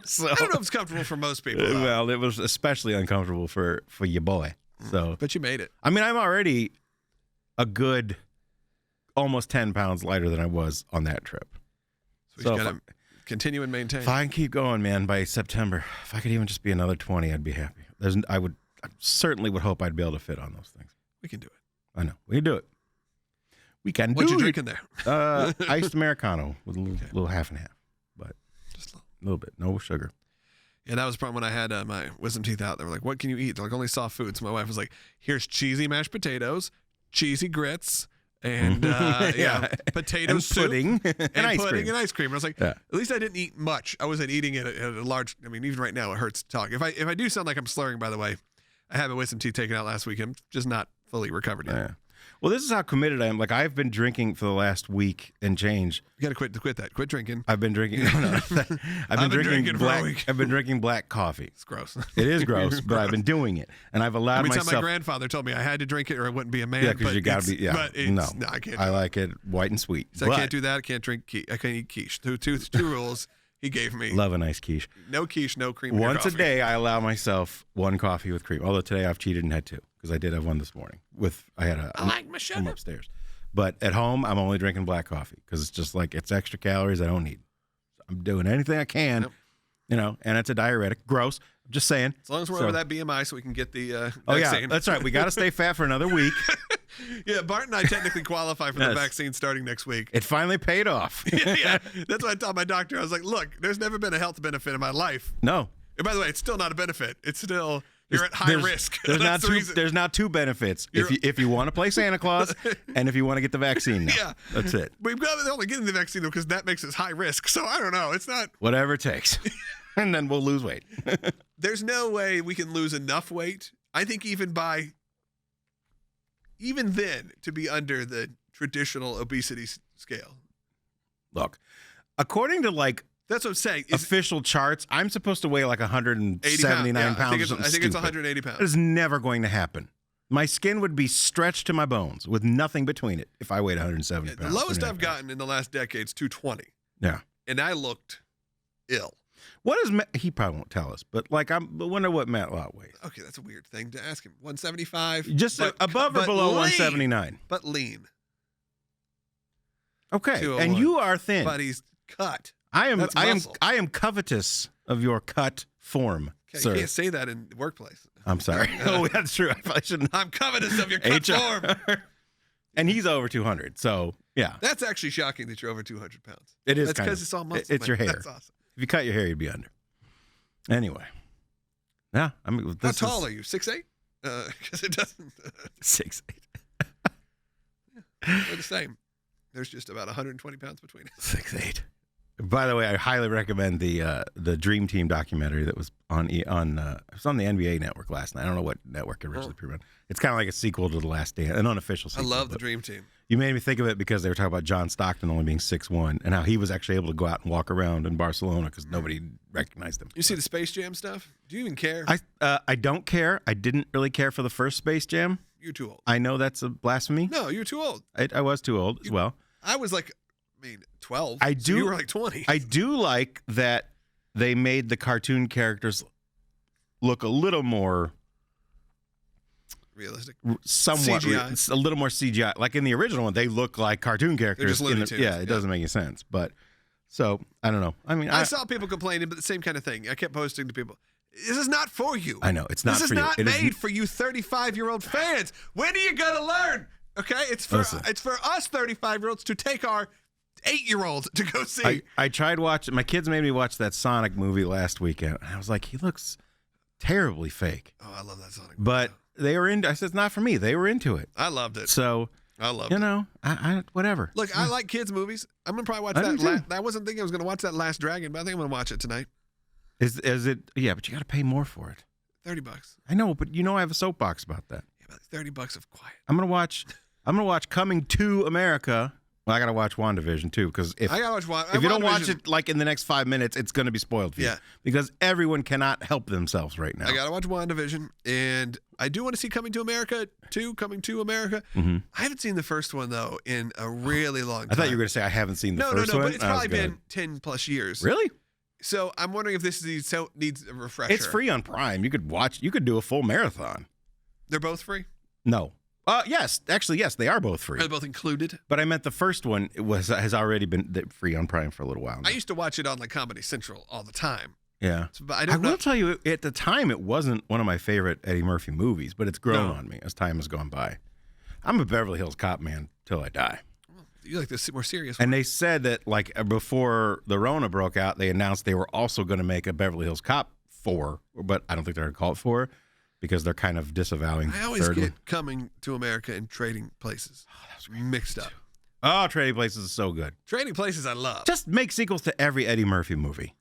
So, I don't know if it's comfortable for most people. Well, it was especially uncomfortable for your boy. So, but you made it. I mean, I'm already a good almost 10 pounds lighter than I was on that trip. So you got to continue and maintain. If I can keep going, man, by September, if I could even just be another 20, I'd be happy. I certainly would hope I'd be able to fit on those things. We can do it. I know. We can do it. We can do it. What you drinking there? Iced Americano with a little half and half, but just a little bit. No sugar. Yeah, that was the problem when I had my wisdom teeth out. They were like, what can you eat? They're like, only soft foods. So my wife was like, here's cheesy mashed potatoes, cheesy grits, and potato and soup, pudding and ice pudding cream. And ice cream. And I was like, at least I didn't eat much. I wasn't eating it at a large. I mean, even right now it hurts to talk. If I do sound like I'm slurring, by the way, I had my wisdom teeth taken out last week. I'm just not fully recovered yet. Yeah. Well, this is how committed I am. Like, I've been drinking for the last week and change. You got to quit that. Quit drinking. I've been drinking. I've been drinking black. I've been drinking black coffee. It's gross. It is gross, but I've been doing it, and I've allowed myself. My grandfather told me I had to drink it or I wouldn't be a man. Yeah, because you got to be. Yeah, but no, I can't. I like it white and sweet. So I can't do that. I can't drink. I can't eat quiche. Two rules. he gave me. Love a nice quiche. No quiche, no cream. Once a day, I allow myself one coffee with cream. Although today I've cheated and had two because I did have one this morning. I like my sugar. From upstairs. But at home, I'm only drinking black coffee because it's just like it's extra calories I don't need. So I'm doing anything I can, and it's a diuretic. Gross. I'm just saying. As long as we're over that BMI so we can get the vaccine. Oh, yeah, that's right. We got to stay fat for another week. Yeah, Bart and I technically qualify for the vaccine starting next week. It finally paid off. Yeah, that's what I told my doctor. I was like, look, there's never been a health benefit in my life. No. And by the way, it's still not a benefit. It's still, you're at high risk. There's now two benefits. If you want to play Santa Claus and if you want to get the vaccine now. Yeah. That's it. We've got to only getting the vaccine because that makes us high risk. So I don't know. It's not. Whatever it takes. And then we'll lose weight. There's no way we can lose enough weight. I think even then to be under the traditional obesity scale. Look, according to that's what I'm saying. Official charts, I'm supposed to weigh like 179 pounds. I think it's 180 pounds. It is never going to happen. My skin would be stretched to my bones with nothing between it if I weighed 170 pounds. The lowest I've gotten in the last decade is 220. Yeah. And I looked ill. What is he probably won't tell us, but I wonder what Matt Lott weighs. Okay, that's a weird thing to ask him. 175? Just above or below 179? But lean. Okay, and you are thin. But he's cut. I am covetous of your cut form, sir. You can't say that in the workplace. I'm sorry. Oh, that's true. I probably shouldn't. I'm covetous of your cut form. And he's over 200, so yeah. That's actually shocking that you're over 200 pounds. It is. That's because it's all muscle. It's your hair. That's awesome. If you cut your hair, you'd be under. Anyway. Yeah. I mean, how tall are you? 6'8"? Because it doesn't. 6'8". Yeah, we're the same. There's just about 120 pounds between us. 6'8". By the way, I highly recommend the Dream Team documentary that was on it was on the NBA Network last night. I don't know what network it originally premiered. It's kind of like a sequel to The Last Dance, an unofficial sequel. I love the Dream Team. You made me think of it because they were talking about John Stockton only being 6'1" and how he was actually able to go out and walk around in Barcelona because nobody recognized him. You see the Space Jam stuff? Do you even care? I don't care. I didn't really care for the first Space Jam. You're too old. I know that's a blasphemy. No, you're too old. I was too old as well. I was 12. So you were 20. I do like that they made the cartoon characters look a little more realistic, somewhat CGI. A little more CGI. Like in the original one, they look like cartoon characters. They're just it doesn't make any sense. But so I don't know. I mean, I saw people complaining, but the same kind of thing. I kept posting to people. This is not for you. I know it's not. This is for not you. made for you 35-year-old fans. When are you gonna learn? Okay, it's for us 35-year-olds to take our 8-year-old to go see. I tried watching. My kids made me watch that Sonic movie last weekend, and I was like, he looks terribly fake. Oh, I love that Sonic movie. But they were into. I said, it's not for me. They were into it. I loved it. So I loved it. I whatever. Look, I like kids movies. I'm gonna probably watch that. I wasn't thinking I was gonna watch that Last Dragon, but I think I'm gonna watch it tonight. Is it? Yeah, but you got to pay more for it. $30. I know, but I have a soapbox about that. Yeah, about $30 of quiet. I'm gonna watch Coming to America. Well, I gotta watch WandaVision too, because if I gotta watch, if you don't watch it in the next 5 minutes, it's gonna be spoiled for you. Yeah, because everyone cannot help themselves right now. I gotta watch WandaVision, and I do want to see Coming to America 2. Coming to America. Mm-hmm. I haven't seen the first one though in a really long time. I thought you were gonna say I haven't seen the first one. No, but it's probably been 10+ years. Really? So I'm wondering if this needs a refresher. It's free on Prime. You could do a full marathon. They're both free? No. Yes. Actually, yes, they are both free. Are they both included? But I meant the first one has already been free on Prime for a little while now. I used to watch it on Comedy Central all the time. Yeah. So, but I will tell you, at the time, it wasn't one of my favorite Eddie Murphy movies, but it's grown on me as time has gone by. I'm a Beverly Hills Cop man till I die. You like the more serious one. And they said that before the Rona broke out, they announced they were also going to make a Beverly Hills Cop 4, but I don't think they're going to call it 4 because they're kind of disavowing. I always get Coming to America and Trading Places mixed up. Oh, Trading Places is so good. Trading Places I love. Just make sequels to every Eddie Murphy movie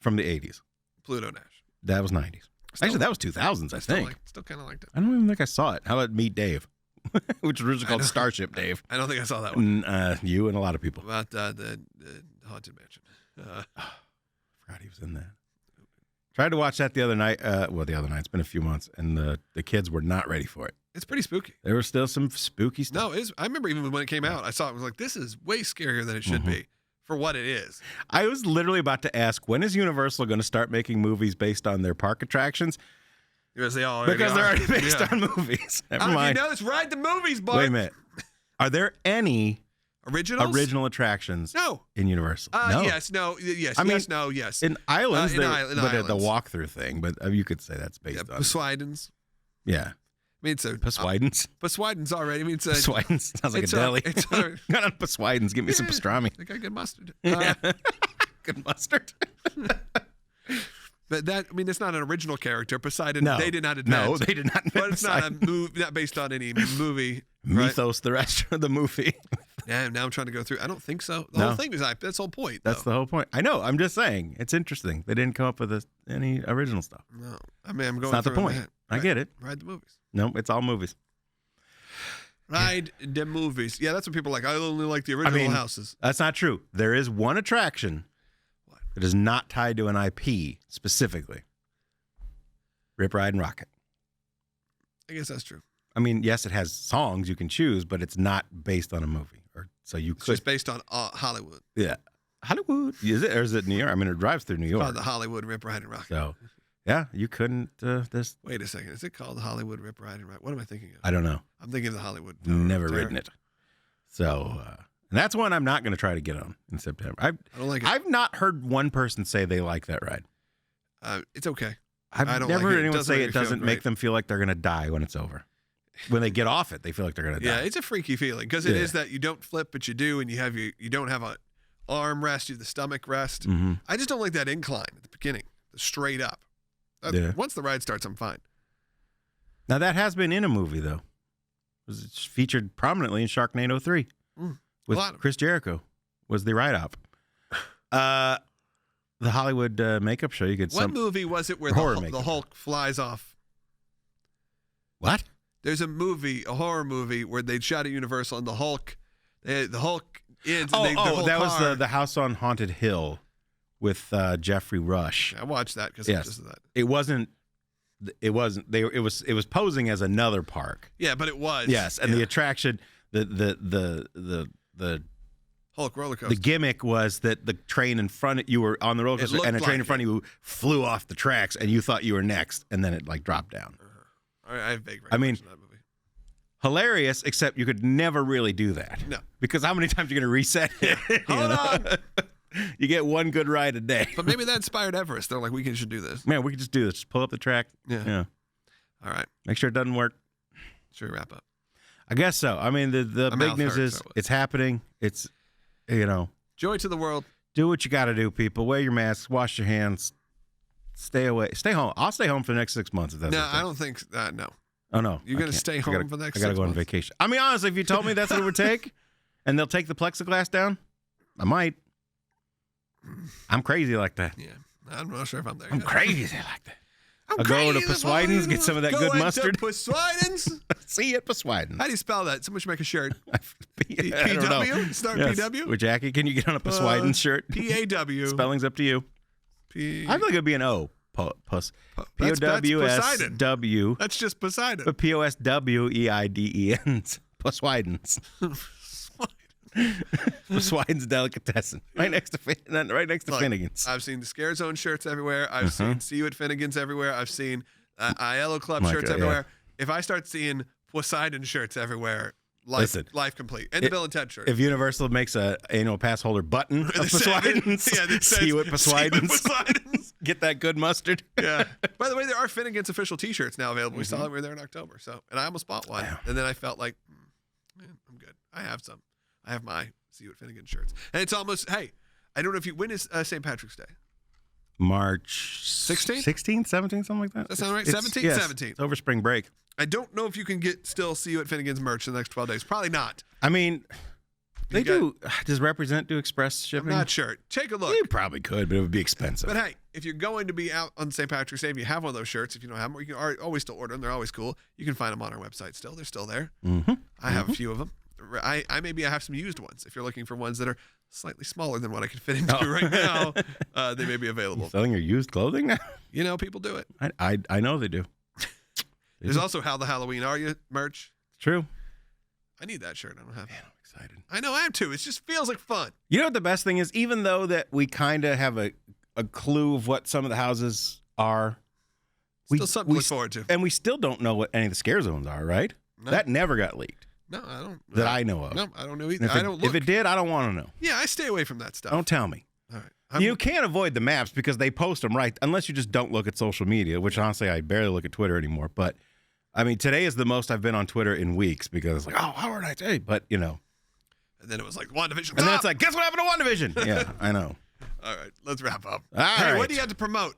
from the 80s. Pluto Nash. That was 90s. Actually, that was 2000s, I think. Still kind of liked it. I don't even think I saw it. How about Meet Dave? Which was originally called Starship Dave. I don't think I saw that one. You and a lot of people. About the Haunted Mansion. Forgot he was in that. Tried to watch that the other night. The other night. It's been a few months, and the kids were not ready for it. It's pretty spooky. There was still some spooky stuff. No, I remember even when it came out, I saw it and was like, this is way scarier than it should be for what it is. I was literally about to ask, when is Universal going to start making movies based on their park attractions? Because they're already based on movies. Never mind. You know, it's ride the movies, Bart. Wait a minute. Are there any original attractions? No. In Universal? No. Yes. No. Yes. I mean, yes. No. Yes. In Islands, in Islands. the walkthrough thing, but you could say that's based on. Poseidon's. Yeah. I mean, it's a Poseidon's. Poseidon's already. I mean, it's a Poseidon's sounds like a deli. Got on Poseidon's. Give me some pastrami. They got good mustard. Good mustard. But that, I mean, it's not an original character. Poseidon, they did not invent. No, they did not invent. But it's not based on any movie. Mythos, the rest of the movie. Yeah, now I'm trying to go through. I don't think so. The whole thing is that's the whole point. That's the whole point. I know. I'm just saying. It's interesting. They didn't come up with any original stuff. No. I mean, I'm going It's not the point. I get it. Ride the movies. No, it's all movies. Ride the movies. Yeah, that's what people are like. I only like the original houses. That's not true. There is one attraction that is not tied to an IP specifically. Rip, Ride, and Rocket. I guess that's true. I mean, yes, it has songs you can choose, but it's not based on a movie. It's just based on Hollywood. Yeah. Hollywood. Is it? Or is it New York? I mean, it drives through New York. It's called the Hollywood Rip, Ride, and Rocket. So, yeah, you couldn't. Wait a second. Is it called the Hollywood Rip, Ride, and Rocket? What am I thinking of? I don't know. I'm thinking of the Hollywood. Never ridden it. So, and that's one I'm not going to try to get on in September. I don't like it. I've not heard one person say they like that ride. It's okay. I've never heard anyone say it doesn't make them feel like they're going to die when it's over. When they get off it, they feel like they're going to die. Yeah, it's a freaky feeling because it is that you don't flip, but you do, and you don't have a arm rest, you have the stomach rest. Mm-hmm. I just don't like that incline at the beginning, the straight up. Once the ride starts, I'm fine. Now, that has been in a movie, though. It's featured prominently in Sharknado 3 with Chris Jericho was the ride-op. The Hollywood makeup show. What movie was it where the Hulk flies off? What? There's a horror movie where they shot at Universal and the Hulk ends. That was the House on Haunted Hill with Jeffrey Rush. I watched that because of that. It was posing as another park. Yeah, but it was. Yes, and the attraction, the Hulk roller coaster. The gimmick was that the train in front of you were on the roller coaster, and a train in front of you flew off the tracks, and you thought you were next, and then it dropped down. I have vague recollection of that movie. Hilarious, except you could never really do that. No. Because how many times are you going to reset it? Hold on. You get one good ride a day. But maybe that inspired Everest. They're like, we should do this. Man, we could just do this. Just pull up the track. Yeah. All right. Make sure it doesn't work. Should we wrap up? I guess so. I mean, the big news is it's happening. It's, Joy to the world. Do what you got to do, people. Wear your masks. Wash your hands. Stay away. Stay home. I'll stay home for the next 6 months. If that's okay. I don't think no. Oh, no. You're going to stay home for the next 6 months? I got to go on vacation. I mean, honestly, if you told me that's what it would take and they'll take the plexiglass down, I might. I'm crazy like that. Yeah. I'm not sure if I'm there. I'm crazy like that. I'll go to Poseidon's, get some of that good mustard. Poseidon's? See you at Poseidon's. How do you spell that? Someone should make a shirt. PW? Start PW? Well, Jackie, can you get on a Poseidon's shirt? PAW. Spelling's up to you. I feel like it'd be an O. P-O-W-S-W. That's just Poseidon. But P-O-S-W-E-I-D-E-N. Poseidon's. Poseidon's Delicatessen. Right next to Finnegan's. I've seen the Scare Zone shirts everywhere. I've seen See You at Finnegan's everywhere. I've seen ILO Club shirts everywhere. Yeah. If I start seeing Poseidon shirts everywhere, life complete. And the Bill and Ted shirt. If Universal makes an annual pass holder button of Poseidon's, See You at Poseidon's. Get that good mustard. Yeah. By the way, there are Finnegan's official T-shirts now available. We saw them. We were there in October. And I almost bought one. And then I felt like, I'm good. I have some. I have my See You at Finnegan shirts. And it's almost, hey, I don't know if when is St. Patrick's Day? March 16th? 16th, 17th, something like that. Does that sound right? 17th? Yes, 17th. It's over spring break. I don't know if you can get still See You at Finnegan's merch in the next 12 days. Probably not. I mean, they do. Does Represent do express shipping? I'm not sure. Take a look. You probably could, but it would be expensive. But hey, if you're going to be out on St. Patrick's Day, if you have one of those shirts, if you don't have them, you can always still order them. They're always cool. You can find them on our website still. They're still there. Mm-hmm. I have a few of them. I have some used ones. If you're looking for ones that are slightly smaller than what I can fit into right now, they may be available. You're selling your used clothing now? People do it. I know they do. There's also How the Halloween Are You merch. True. I need that shirt. I don't have it. Man, I'm excited. I know I am too. It just feels like fun. You know what the best thing is? Even though that we kind of have a clue of what some of the houses are, Still something to look forward to. And we still don't know what any of the scare zones are, right? No. That never got leaked. No, I don't. That I know of. No, I don't know either. I don't look. If it did, I don't want to know. Yeah, I stay away from that stuff. Don't tell me. All right. You can't avoid the maps because they post them right, unless you just don't look at social media, which honestly, I barely look at Twitter anymore. But, I mean, today is the most I've been on Twitter in weeks because it's like, oh, how are nights? Hey, but, you know. And then it was like WandaVision. And then it's like, guess what happened to WandaVision? Yeah, I know. All right, let's wrap up. All right. What do you have to promote?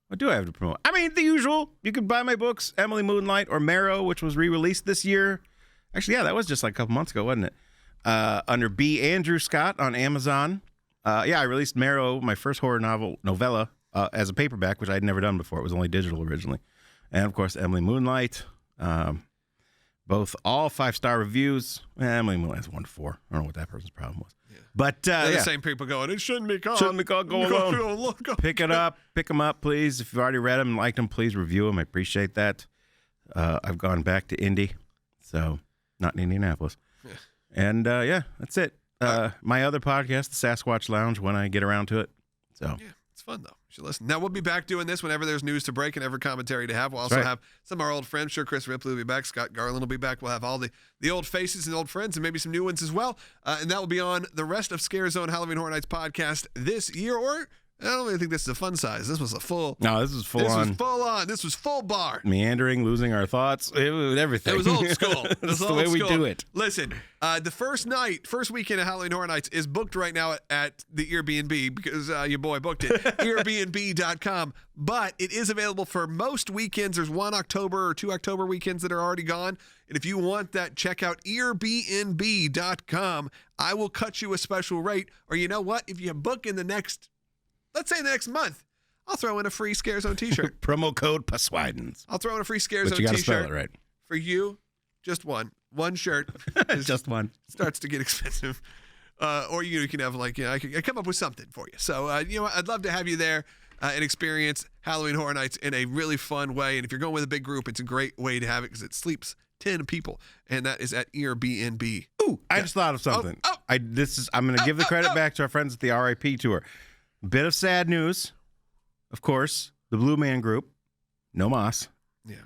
What do I have to promote? I mean, the usual. You can buy my books, Emily Moonlight or Marrow, which was re-released this year. Actually, yeah, that was just like a couple months ago, wasn't it? Under B. Andrew Scott on Amazon. I released Marrow, my first horror novella, as a paperback, which I had never done before. It was only digital originally. And, of course, Emily Moonlight. Both all 5-star reviews. Emily Moonlight's 1 to 4. I don't know what that person's problem was. Yeah. But, the same people going, it shouldn't be called. Shouldn't be called Go Alone. Pick it up. Pick them up, please. If you've already read them and liked them, please review them. I appreciate that. I've gone back to Indy, so not in Indianapolis. Yeah. And, that's it. My other podcast, the Sasquatch Lounge, when I get around to it. So yeah, it's fun, though. You should listen. Now, we'll be back doing this whenever there's news to break and ever commentary to have. We'll also have some of our old friends. Sure, Chris Ripley will be back. Scott Garland will be back. We'll have all the old faces and old friends and maybe some new ones as well. And that will be on the rest of Scare Zone Halloween Horror Nights podcast this year. Or I don't really think this is a fun size. This was a full. No, this was full on. This was full on. This was full Bart. Meandering, losing our thoughts. It was everything. It was old school. That's the way we do it. Listen, the first weekend of Halloween Horror Nights is booked right now at the Airbnb because your boy booked it. Airbnb.com. But it is available for most weekends. There's 1 October or 2 October weekends that are already gone. And if you want that, check out Airbnb.com. I will cut you a special rate. Or you know what? If you book in let's say the next month, I'll throw in a free Scare Zone t-shirt. Promo code Paswidens. I'll throw in a free Scare Zone t-shirt. But you t-shirt. gotta spell it right. For you, just one. One shirt. Just one. Starts to get expensive. Or you can have I come up with something for you. So, I'd love to have you there and experience Halloween Horror Nights in a really fun way. And if you're going with a big group, it's a great way to have it because it sleeps 10 people. And that is at Airbnb. Ooh, I just thought of something. I'm going to give the credit back to our friends at the RIP tour. Bit of sad news, of course. The Blue Man Group, no mas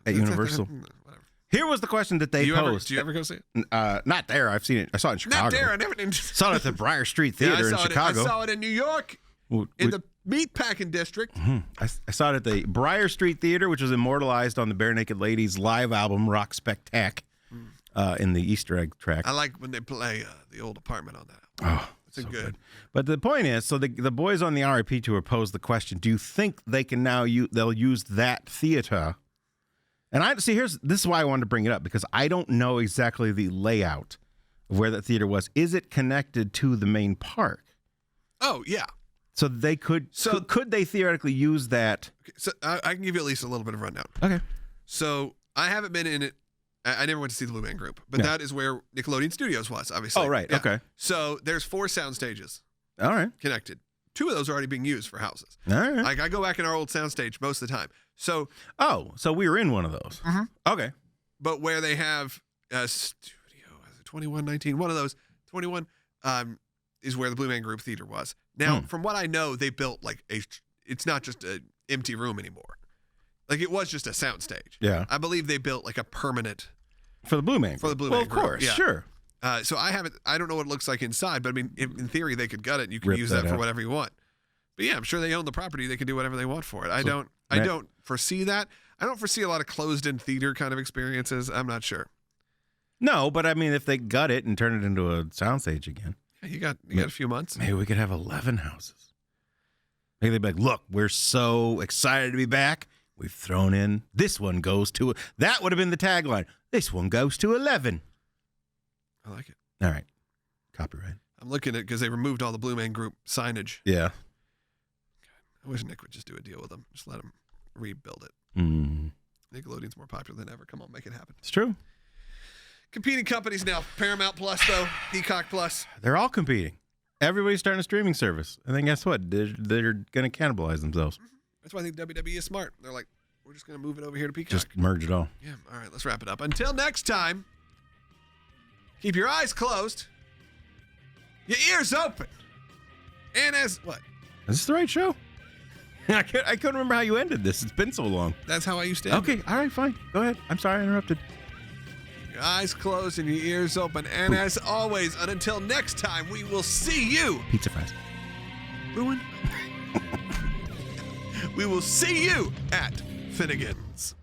at Universal. Here was the question that they posed. Do you ever go see it? Not there. I've seen it. I saw it in Chicago. Not there. I never saw it at the Briar Street Theater in Chicago. I saw it in New York, in the Meatpacking District. Mm-hmm. I saw it at the Briar Street Theater, which was immortalized on the Bare Naked Ladies live album Rock Spectac in the Easter egg track. I like when they play the old apartment on that album. Oh. So good. But the point is, so the boys on the RIP tour posed the question: do you think they can now they'll use that theater? And this is why I wanted to bring it up because I don't know exactly the layout of where that theater was. Is it connected to the main park? Oh yeah. So they could. So could they theoretically use that? Okay, so I can give you at least a little bit of rundown. Okay. So I haven't been in it. I never went to see the Blue Man Group, but that is where Nickelodeon Studios was, obviously. Oh, right. Yeah. Okay. So there's 4 sound stages. All right. Connected. 2 of those are already being used for houses. All right. Like I go back in our old sound stage most of the time. So. Oh, so we were in one of those. Mm-hmm. Okay. But where they have a studio, 2119, one of those, 21, is where the Blue Man Group Theater was. Now, from what I know, they built it's not just an empty room anymore. Like it was just a sound stage. Yeah. I believe they built a permanent. For the Blue Man Group. For the Blue Man Group. Well, of course, yeah. Sure. So I don't know what it looks like inside, but I mean, in theory, they could gut it and you can use that for whatever you want. But yeah, I'm sure they own the property. They can do whatever they want for it. I don't foresee that. I don't foresee a lot of closed-in theater kind of experiences. I'm not sure. No, but I mean, if they gut it and turn it into a soundstage again. Yeah, you got a few months. Maybe we could have 11 houses. Maybe they'd be like, look, we're so excited to be back. We've thrown in, this one goes to, that would have been the tagline. This one goes to 11. I like it. All right. Copyright. I'm looking at it because they removed all the Blue Man Group signage. Yeah. I wish Nick would just do a deal with them. Just let them rebuild it. Nickelodeon's more popular than ever. Come on, make it happen. It's true. Competing companies now. Paramount Plus, though. Peacock Plus. They're all competing. Everybody's starting a streaming service. And then guess what? They're going to cannibalize themselves. That's why I think WWE is smart. They're like, we're just going to move it over here to Peacock. Just merge it all. Yeah. All right, let's wrap it up. Until next time, Keep your eyes closed. Your ears open. And as what? Is this the right show? I couldn't remember how you ended this. It's been so long. That's how I used to end Okay, all right, fine. Go ahead. I'm sorry I interrupted. Your eyes closed and your ears open. And as always, and until next time, we will see you. Pizza fries. Ruin. We will see you at Finnegan's.